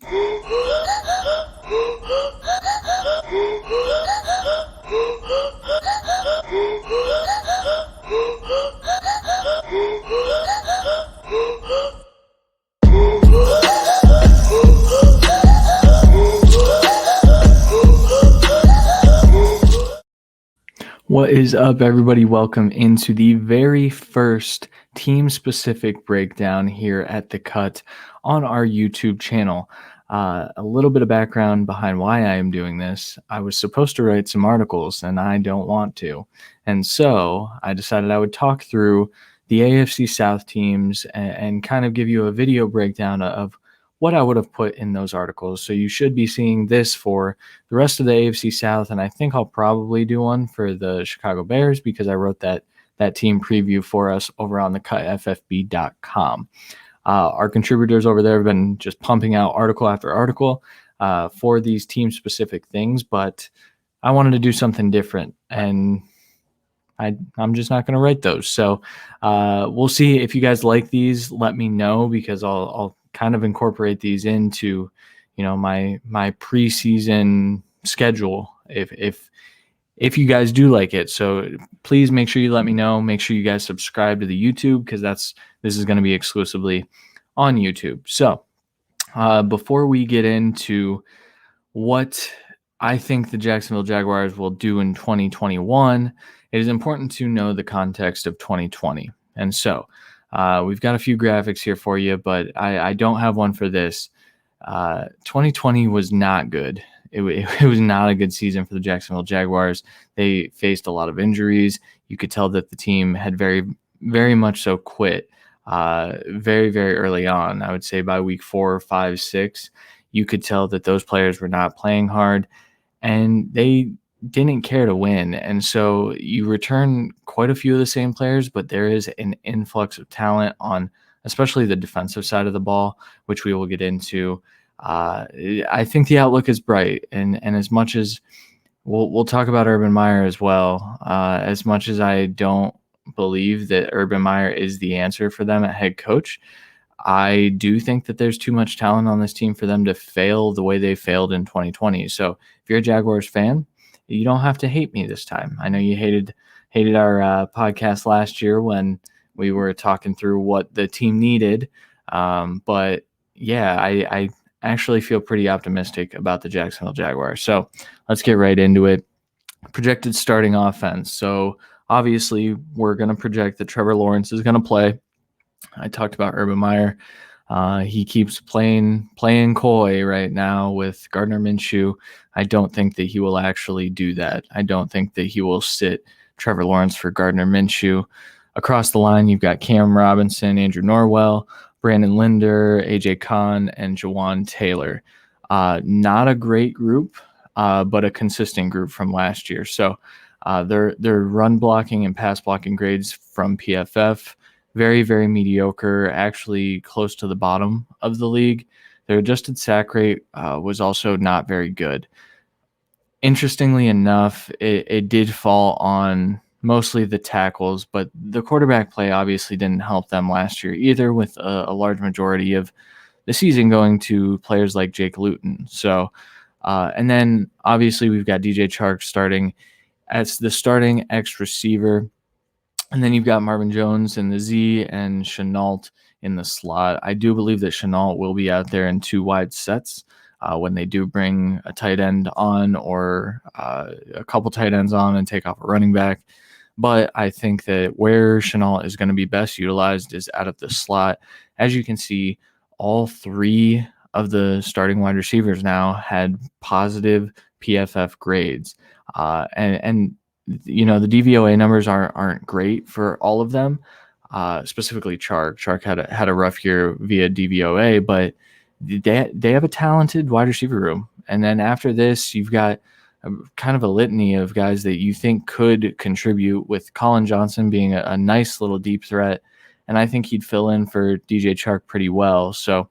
What is up, everybody? Welcome into the very first team-specific breakdown here at The Cut on our YouTube channel. A little bit of background behind why I am doing this. I was supposed to write some articles, and I don't want to. And so I decided I would talk through the AFC South teams and kind of give you a video breakdown of what I would have put in those articles. So you should be seeing this for the rest of the AFC South, and I think I'll probably do one for the Chicago Bears because I wrote that team preview for us over on thecutffb.com. Our contributors over there have been just pumping out article after article for these team-specific things, but I wanted to do something different, and I'm just not going to write those. So we'll see if you guys like these. Let me know, because I'll kind of incorporate these into, my preseason schedule if you guys do like it. So please make sure you let me know. Make sure you guys subscribe to the YouTube, because this is going to be exclusively on YouTube. So before we get into what I think the Jacksonville Jaguars will do in 2021, it is important to know the context of 2020. And so we've got a few graphics here for you, but I don't have one for this. 2020 was not good. It was not a good season for the Jacksonville Jaguars. They faced a lot of injuries. You could tell that the team had very, very much so quit very, very early on. I would say by week 4, 5, 6, you could tell that those players were not playing hard, and they didn't care to win. And so you return quite a few of the same players, but there is an influx of talent on especially the defensive side of the ball, which we will get into. I think the outlook is bright, and as much as we'll talk about Urban Meyer as well, as much as I don't believe that Urban Meyer is the answer for them at head coach, I do think that there's too much talent on this team for them to fail the way they failed in 2020. So if you're a Jaguars fan, you don't have to hate me this time. I know you hated our podcast last year when we were talking through what the team needed. But yeah, I actually feel pretty optimistic about the Jacksonville Jaguars. So let's get right into it. Projected starting offense. So obviously we're going to project that Trevor Lawrence is going to play. I talked about Urban Meyer. He keeps playing coy right now with Gardner Minshew. I don't think that he will actually do that. I don't think that he will sit Trevor Lawrence for Gardner Minshew. Across the line, you've got Cam Robinson, Andrew Norwell, Brandon Linder, AJ Kahn, and Jawan Taylor. Not a great group, but a consistent group from last year. So their run blocking and pass blocking grades from PFF, very, very mediocre, actually close to the bottom of the league. Their adjusted sack rate was also not very good. Interestingly enough, it did fall on mostly the tackles, but the quarterback play obviously didn't help them last year either, with a large majority of the season going to players like Jake Luton. So, and then obviously we've got DJ Chark starting as the starting X receiver. And then you've got Marvin Jones in the Z and Chenault in the slot. I do believe that Chenault will be out there in 2 wide sets when they do bring a tight end on, or a couple tight ends on and take off a running back. But I think that where Chenault is going to be best utilized is out of the slot. As you can see, all 3 of the starting wide receivers now had positive PFF grades. And the DVOA numbers aren't great for all of them, specifically Chark. Chark had a rough year via DVOA, but they have a talented wide receiver room. And then after this, you've got kind of a litany of guys that you think could contribute, with Colin Johnson being a nice little deep threat. And I think he'd fill in for DJ Chark pretty well. So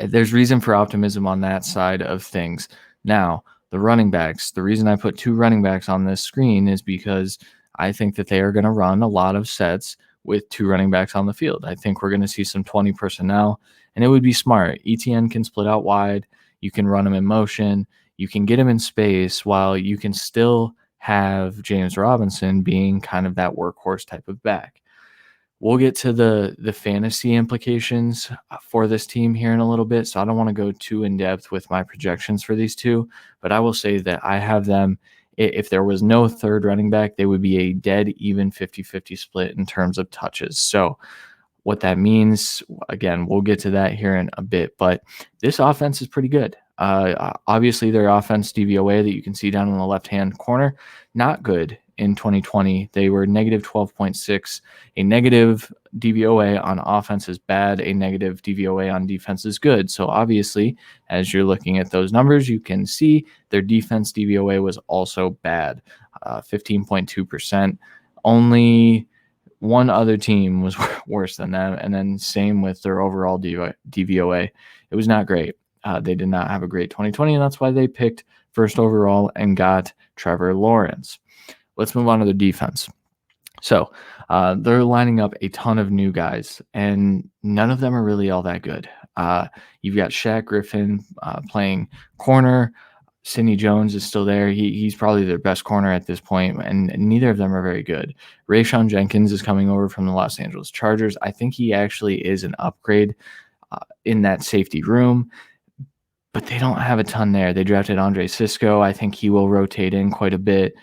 there's reason for optimism on that side of things. Now, the running backs, the reason I put 2 running backs on this screen is because I think that they are going to run a lot of sets with two running backs on the field. I think we're going to see some 20 personnel, and it would be smart. ETN can split out wide. You can run him in motion. You can get him in space while you can still have James Robinson being kind of that workhorse type of back. We'll get to the fantasy implications for this team here in a little bit, so I don't want to go too in depth with my projections for these two, but I will say that I have them. If there was no third running back, they would be a dead even 50-50 split in terms of touches. So what that means, again, we'll get to that here in a bit, but this offense is pretty good. Obviously, their offense DVOA that you can see down in the left-hand corner, not good in 2020. They were negative 12.6. A negative DVOA on offense is bad. A negative DVOA on defense is good. So obviously, as you're looking at those numbers, you can see their defense DVOA was also bad, 15.2%. Only one other team was worse than them, and then same with their overall DVOA. It was not great. They did not have a great 2020, and that's why they picked first overall and got Trevor Lawrence. Let's move on to the defense. So they're lining up a ton of new guys, and none of them are really all that good. You've got Shaq Griffin playing corner. Sidney Jones is still there. He's probably their best corner at this point, and neither of them are very good. Rayshon Jenkins is coming over from the Los Angeles Chargers. I think he actually is an upgrade in that safety room, but they don't have a ton there. They drafted Andre Sisco. I think he will rotate in quite a bit.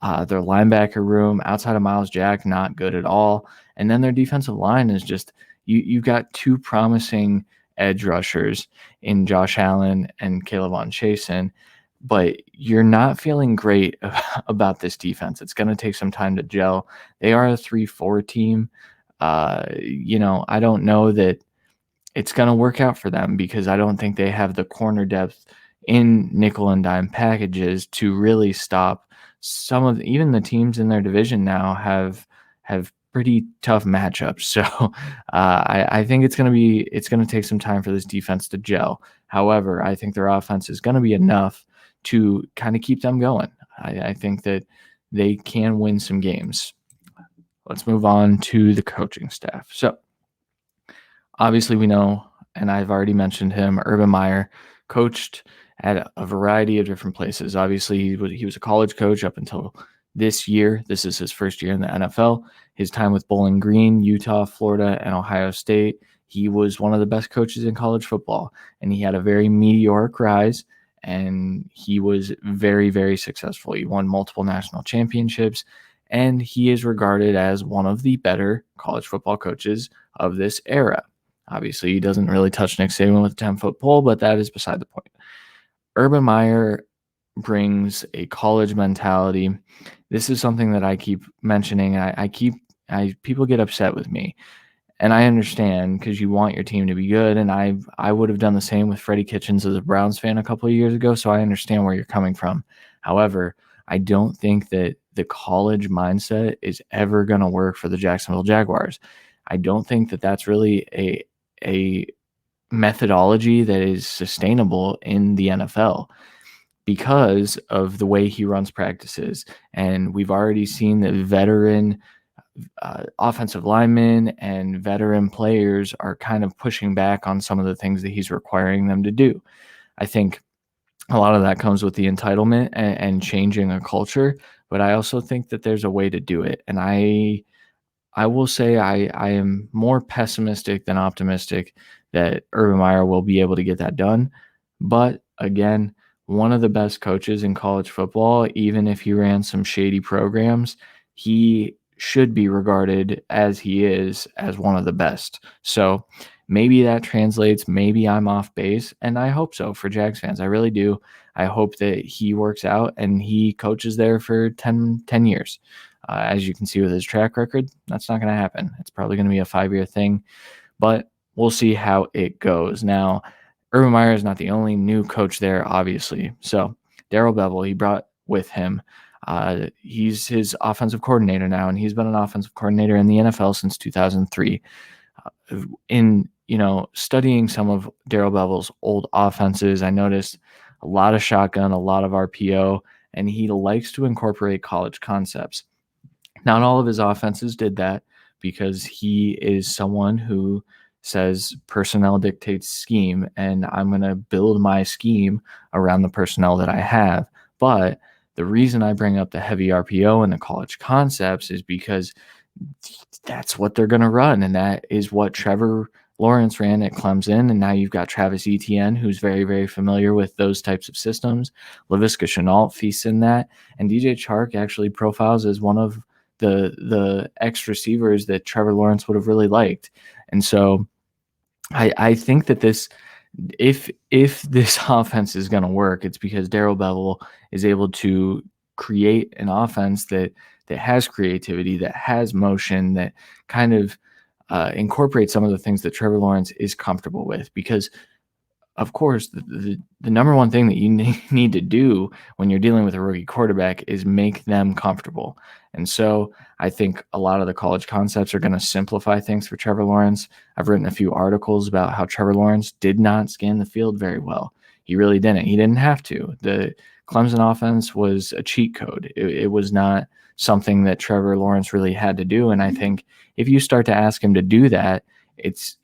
Their linebacker room, outside of Miles Jack, not good at all. And then their defensive line is just, you've got two promising edge rushers in Josh Allen and Caleb on Chasen, but you're not feeling great about this defense. It's going to take some time to gel. They are a 3-4 team. I don't know that it's going to work out for them because I don't think they have the corner depth in nickel and dime packages to really stop even the teams in their division now have pretty tough matchups. So I think it's going to take some time for this defense to gel. However, I think their offense is going to be enough to kind of keep them going. I think that they can win some games. Let's move on to the coaching staff. So obviously we know, and I've already mentioned him, Urban Meyer coached at a variety of different places. Obviously, he was a college coach up until this year. This is his first year in the NFL. His time with Bowling Green, Utah, Florida, and Ohio State, he was one of the best coaches in college football, and he had a very meteoric rise, and he was very, very successful. He won multiple national championships, and he is regarded as one of the better college football coaches of this era. Obviously, he doesn't really touch Nick Saban with a 10-foot pole, but that is beside the point. Urban Meyer brings a college mentality. This is something that I keep mentioning. People get upset with me, and I understand because you want your team to be good. And I would have done the same with Freddie Kitchens as a Browns fan a couple of years ago. So I understand where you're coming from. However, I don't think that the college mindset is ever going to work for the Jacksonville Jaguars. I don't think that that's really a methodology that is sustainable in the NFL because of the way he runs practices. And we've already seen that veteran offensive linemen and veteran players are kind of pushing back on some of the things that he's requiring them to do. I think a lot of that comes with the entitlement and changing a culture, but I also think that there's a way to do it. And I will say I am more pessimistic than optimistic that Urban Meyer will be able to get that done. But again, one of the best coaches in college football, even if he ran some shady programs, he should be regarded as he is as one of the best. So maybe that translates. Maybe I'm off base, and I hope so for Jags fans. I really do. I hope that he works out and he coaches there for 10 years. As you can see with his track record, that's not going to happen. It's probably going to be a 5-year thing, but we'll see how it goes. Now, Urban Meyer is not the only new coach there, obviously. So Darrell Bevell, he brought with him. He's his offensive coordinator now, and he's been an offensive coordinator in the NFL since 2003. In studying some of Darrell Bevell's old offenses, I noticed a lot of shotgun, a lot of RPO, and he likes to incorporate college concepts. Not all of his offenses did that, because he is someone who says personnel dictates scheme, and I'm going to build my scheme around the personnel that I have. But the reason I bring up the heavy RPO and the college concepts is because that's what they're going to run. And that is what Trevor Lawrence ran at Clemson. And now you've got Travis Etienne, who's very, very familiar with those types of systems. Laviska Shenault feasts in that. And DJ Chark actually profiles as one of the X receivers that Trevor Lawrence would have really liked. And so I think that if this offense is going to work, it's because Darrell Bevell is able to create an offense that has creativity, that has motion, that kind of incorporates some of the things that Trevor Lawrence is comfortable with. Because of course, the number one thing that you need to do when you're dealing with a rookie quarterback is make them comfortable. And so I think a lot of the college concepts are going to simplify things for Trevor Lawrence. I've written a few articles about how Trevor Lawrence did not scan the field very well. He really didn't. He didn't have to. The Clemson offense was a cheat code. It was not something that Trevor Lawrence really had to do. And I think if you start to ask him to do that, it's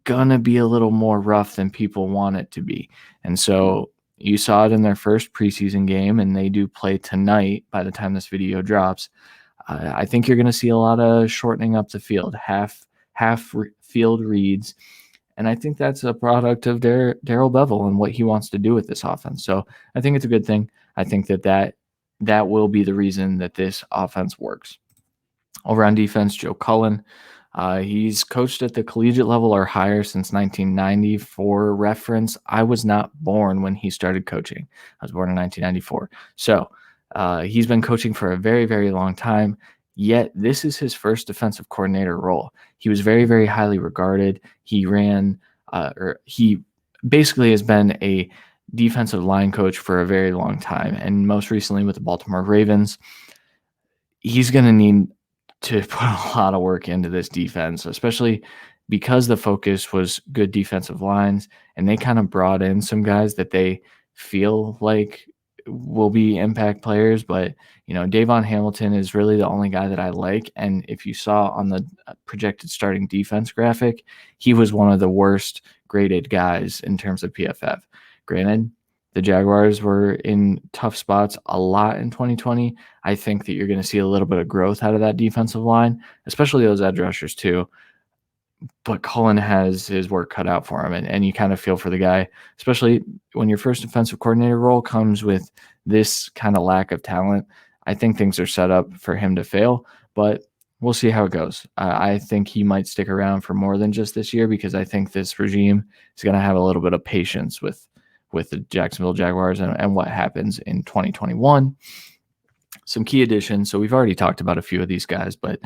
gonna be a little more rough than people want it to be. And so you saw it in their first preseason game, and they do play tonight by the time this video drops. I think you're going to see a lot of shortening up the field, half field reads. And I think that's a product of Darrell Bevell and what he wants to do with this offense. So I think it's a good thing. I think that will be the reason that this offense works. Over on defense, Joe Cullen. He's coached at the collegiate level or higher since 1990. For reference, I was not born when he started coaching. I was born in 1994. So he's been coaching for a very, very long time, yet this is his first defensive coordinator role. He was very, very highly regarded. He he basically has been a defensive line coach for a very long time, and most recently with the Baltimore Ravens. He's going to need to put a lot of work into this defense, especially because the focus was good defensive lines, and they kind of brought in some guys that they feel like will be impact players. But, Davon Hamilton is really the only guy that I like. And if you saw on the projected starting defense graphic, he was one of the worst graded guys in terms of PFF. Granted, the Jaguars were in tough spots a lot in 2020. I think that you're going to see a little bit of growth out of that defensive line, especially those edge rushers too. But Cullen has his work cut out for him, and you kind of feel for the guy, especially when your first defensive coordinator role comes with this kind of lack of talent. I think things are set up for him to fail, but we'll see how it goes. I think he might stick around for more than just this year, because I think this regime is going to have a little bit of patience with the Jacksonville Jaguars and what happens in 2021. Some key additions. So we've already talked about a few of these guys, but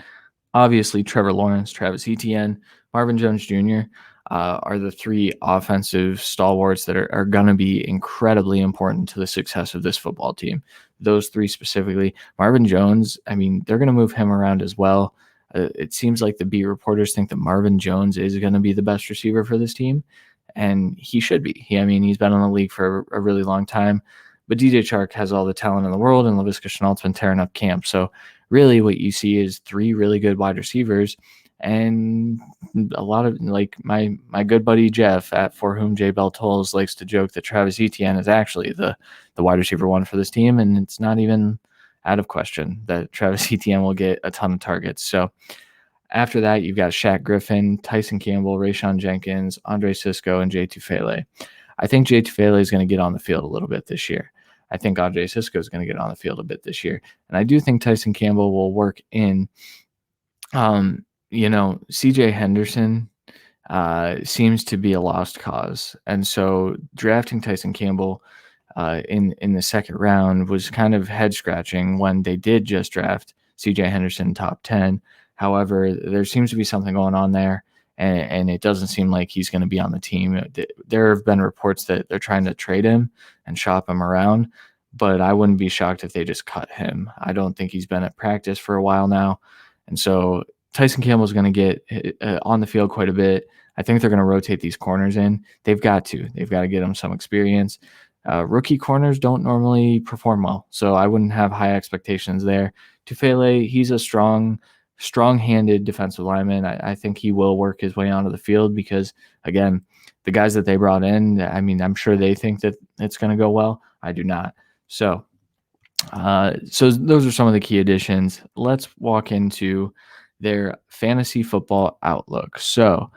obviously Trevor Lawrence, Travis Etienne, Marvin Jones Jr. Are the three offensive stalwarts that are going to be incredibly important to the success of this football team. Those three specifically. Marvin Jones, I mean, they're going to move him around as well. It seems like the beat reporters think that Marvin Jones is going to be the best receiver for this team. And he should be. He's been in the league for a really long time. But DJ Chark has all the talent in the world, and Laviska Shenault's been tearing up camp. So really what you see is three really good wide receivers, and a lot of, like, my good buddy Jeff, at For Whom J Bell Tolls, likes to joke that Travis Etienne is actually the wide receiver one for this team, and it's not even out of question that Travis Etienne will get a ton of targets. So after that, you've got Shaq Griffin, Tyson Campbell, Rayshon Jenkins, Andre Sisco, and Jay Tufele. I think Jay Tufele is going to get on the field a little bit this year. I think Andre Sisco is going to get on the field a bit this year. And I do think Tyson Campbell will work in. CJ Henderson seems to be a lost cause. And so drafting Tyson Campbell in the second round was kind of head scratching when they did just draft CJ Henderson top 10. However, there seems to be something going on there, and it doesn't seem like he's going to be on the team. There have been reports that they're trying to trade him and shop him around, but I wouldn't be shocked if they just cut him. I don't think he's been at practice for a while now. And so Tyson Campbell is going to get on the field quite a bit. I think they're going to rotate these corners in. They've got to get them some experience. Rookie corners don't normally perform well, so I wouldn't have high expectations there. Tufele, he's a strong strong-handed defensive lineman. I think he will work his way onto the field because, again, the guys that they brought in, I mean, I'm sure they think that it's going to go well. I do not. So those are some of the key additions. Let's walk into their fantasy football outlook. So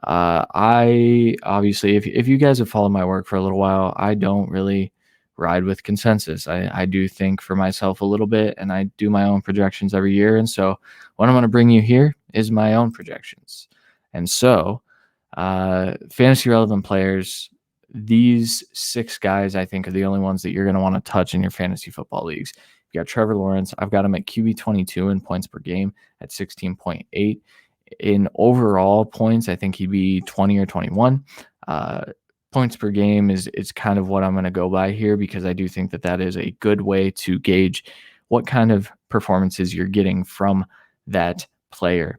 I obviously, if you guys have followed my work for a little while, I don't really ride with consensus. I do think for myself a little bit, and I do my own projections every year. And so what I'm going to bring you here is my own projections. And so fantasy relevant players, these 6 guys I think are the only ones that you're going to want to touch in your fantasy football leagues. You got Trevor Lawrence. I've got him at QB 22 in points per game at 16.8. In overall points, I think he'd be 20 or 21. Points per game is kind of what I'm going to go by here because I do think that is a good way to gauge what kind of performances you're getting from that player.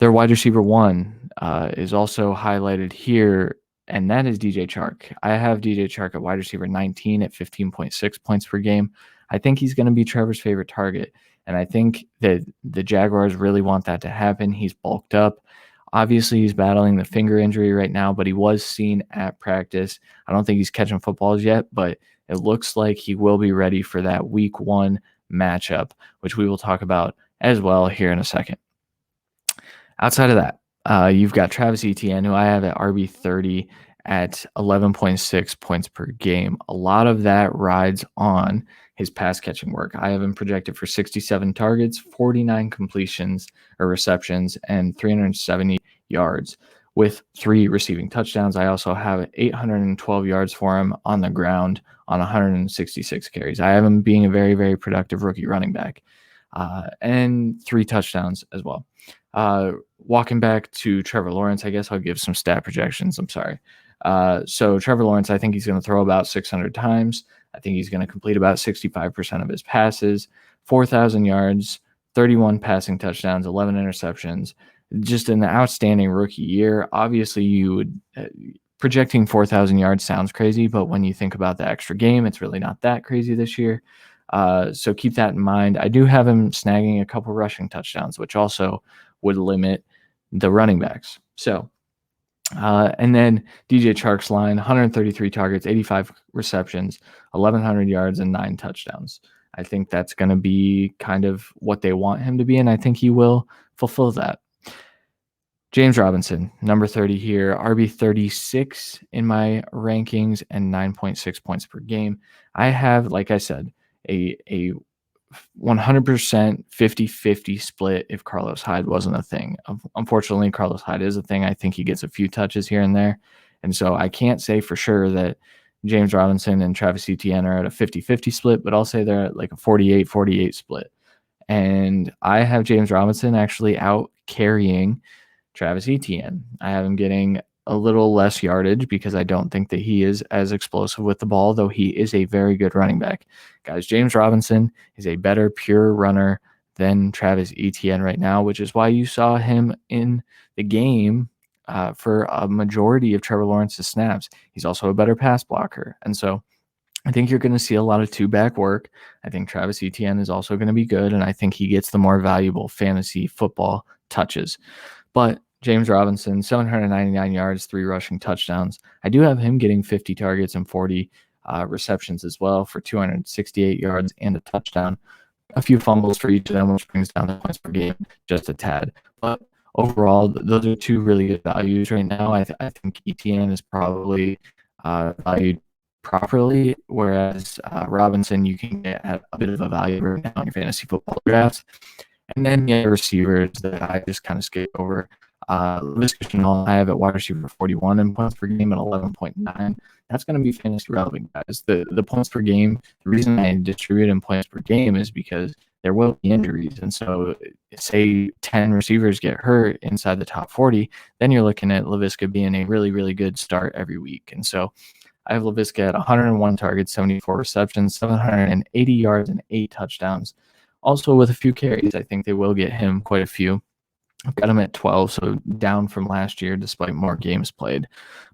Their wide receiver 1 is also highlighted here, and that is DJ Chark. I have DJ Chark at wide receiver 19 at 15.6 points per game. I think he's going to be Trevor's favorite target, and I think that the Jaguars really want that to happen. He's bulked up. Obviously, he's battling the finger injury right now, but he was seen at practice. I don't think he's catching footballs yet, but it looks like he will be ready for that week 1 matchup, which we will talk about as well here in a second. Outside of that, you've got Travis Etienne, who I have at RB 30 at 11.6 points per game. A lot of that rides on his pass catching work. I have him projected for 67 targets, 49 completions or receptions, and 370 yards with 3 receiving touchdowns. I also have 812 yards for him on the ground on 166 carries. I have him being a very, very productive rookie running back, and 3 touchdowns as well. Walking back to Trevor Lawrence, I guess I'll give some stat projections. I'm sorry. So Trevor Lawrence, I think he's going to throw about 600 times. I think he's going to complete about 65% of his passes, 4,000 yards, 31 passing touchdowns, 11 interceptions. Just an outstanding rookie year. Obviously, you would projecting 4,000 yards sounds crazy, but when you think about the extra game, it's really not that crazy this year. So keep that in mind. I do have him snagging a couple rushing touchdowns, which also would limit the running backs. So, and then DJ Chark's line, 133 targets, 85 receptions, 1,100 yards, and 9 touchdowns. I think that's going to be kind of what they want him to be, and I think he will fulfill that. James Robinson, number 30 here, RB 36 in my rankings and 9.6 points per game. I have, like I said, a 100% 50-50 split if Carlos Hyde wasn't a thing. Unfortunately, Carlos Hyde is a thing. I think he gets a few touches here and there. And so I can't say for sure that James Robinson and Travis Etienne are at a 50-50 split, but I'll say they're at like a 48-48 split. And I have James Robinson actually out carrying Travis Etienne. I have him getting a little less yardage because I don't think that he is as explosive with the ball, though he is a very good running back. Guys, James Robinson is a better pure runner than Travis Etienne right now, which is why you saw him in the game for a majority of Trevor Lawrence's snaps. He's also a better pass blocker. And so I think you're going to see a lot of 2-back work. I think Travis Etienne is also going to be good, and I think he gets the more valuable fantasy football touches. But James Robinson, 799 yards, 3 rushing touchdowns. I do have him getting 50 targets and 40 receptions as well for 268 yards and a touchdown. A few fumbles for each of them, which brings down the points per game just a tad. But overall, those are 2 really good values right now. I think Etienne is probably valued properly, whereas Robinson, you can get at a bit of a value right now in your fantasy football drafts. And then the receivers that I just kind of skip over. Laviska Shenault, I have at wide receiver 41 in points per game at 11.9. That's going to be fantasy relevant, guys. The points per game, the reason I distribute in points per game is because there will be injuries. And so say 10 receivers get hurt inside the top 40, then you're looking at Laviska being a really, really good start every week. And so I have Laviska at 101 targets, 74 receptions, 780 yards, and 8 touchdowns. Also with a few carries, I think they will get him quite a few. I've got him at 12, so down from last year despite more games played.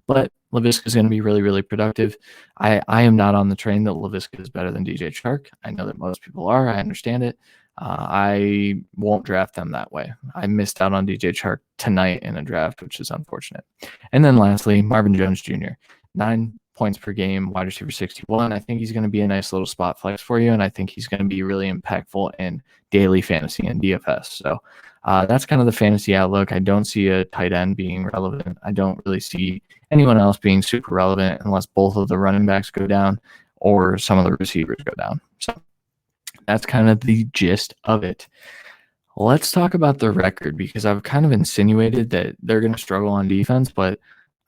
But Laviska is going to be really, really productive. I am not on the train that Laviska is better than DJ Chark. I know that most people are. I understand it. I won't draft them that way. I missed out on DJ Chark tonight in a draft, which is unfortunate. And then lastly, Marvin Jones Jr., 9 points per game, wide receiver 61. I think he's going to be a nice little spot flex for you, and I think he's going to be really impactful in daily fantasy and DFS. So that's kind of the fantasy outlook. I don't see a tight end being relevant. I don't really see anyone else being super relevant unless both of the running backs go down or some of the receivers go down. So that's kind of the gist of it. Let's talk about the record, because I've kind of insinuated that they're going to struggle on defense, but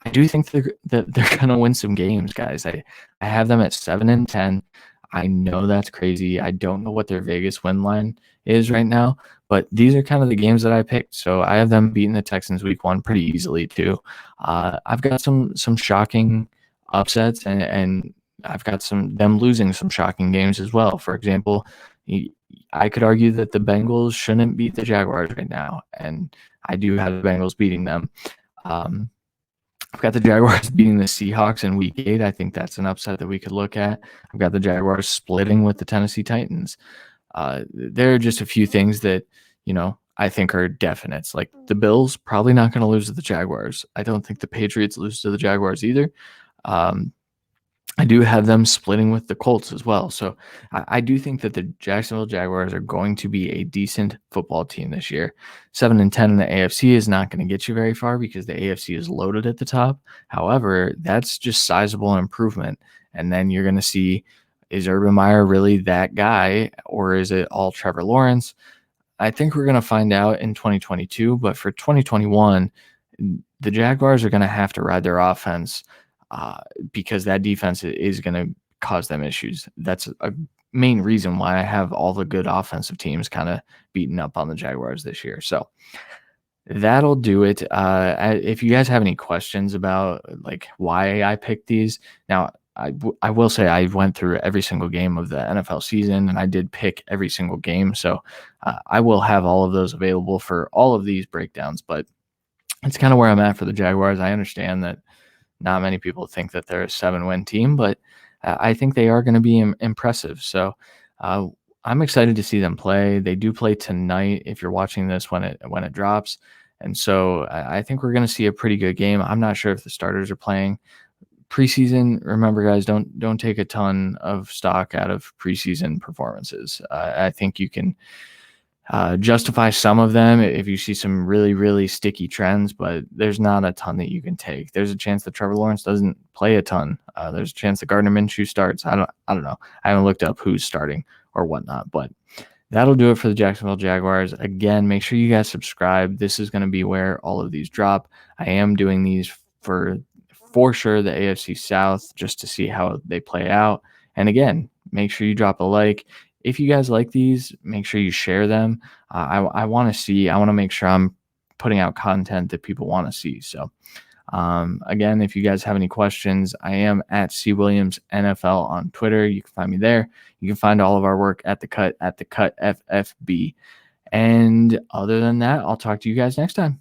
I do think that they're going to win some games, guys. I have them at 7-10. I know that's crazy. I don't know what their Vegas win line is right now, but these are kind of the games that I picked. So I have them beating the Texans week 1 pretty easily too. I've got some shocking upsets, and I've got them losing some shocking games as well. For example, I could argue that the Bengals shouldn't beat the Jaguars right now, and I do have the Bengals beating them. I've got the Jaguars beating the Seahawks in week 8. I think that's an upset that we could look at. I've got the Jaguars splitting with the Tennessee Titans. There are just a few things that, I think are definites. Like the Bills probably not going to lose to the Jaguars. I don't think the Patriots lose to the Jaguars either. I do have them splitting with the Colts as well. So I do think that the Jacksonville Jaguars are going to be a decent football team this year. 7-10 in the AFC is not going to get you very far because the AFC is loaded at the top. However, that's just sizable improvement. And then you're going to see, is Urban Meyer really that guy, or is it all Trevor Lawrence? I think we're going to find out in 2022, but for 2021, the Jaguars are going to have to ride their offense because that defense is going to cause them issues. That's a main reason why I have all the good offensive teams kind of beaten up on the Jaguars this year. So that'll do it. If you guys have any questions about like why I picked these, now I will say I went through every single game of the NFL season, and I did pick every single game. So I will have all of those available for all of these breakdowns, but it's kind of where I'm at for the Jaguars. I understand that not many people think that they're a 7-win team, but I think they are going to be impressive. So I'm excited to see them play. They do play tonight if you're watching this when it drops. And so I think we're going to see a pretty good game. I'm not sure if the starters are playing. Preseason, remember guys, don't take a ton of stock out of preseason performances. I think you can justify some of them if you see some really, really sticky trends, but there's not a ton that you can take. There's a chance that Trevor Lawrence doesn't play a ton. There's a chance that Gardner Minshew starts. I don't know. I haven't looked up who's starting or whatnot, but that'll do it for the Jacksonville Jaguars. Again, make sure you guys subscribe. This is going to be where all of these drop. I am doing these for sure the AFC South just to see how they play out. And again, make sure you drop a like. If you guys like these, make sure you share them. I want to make sure I'm putting out content that people want to see. So again, if you guys have any questions, I am at C Williams NFL on Twitter. You can find me there. You can find all of our work at the Cut FFB. And other than that, I'll talk to you guys next time.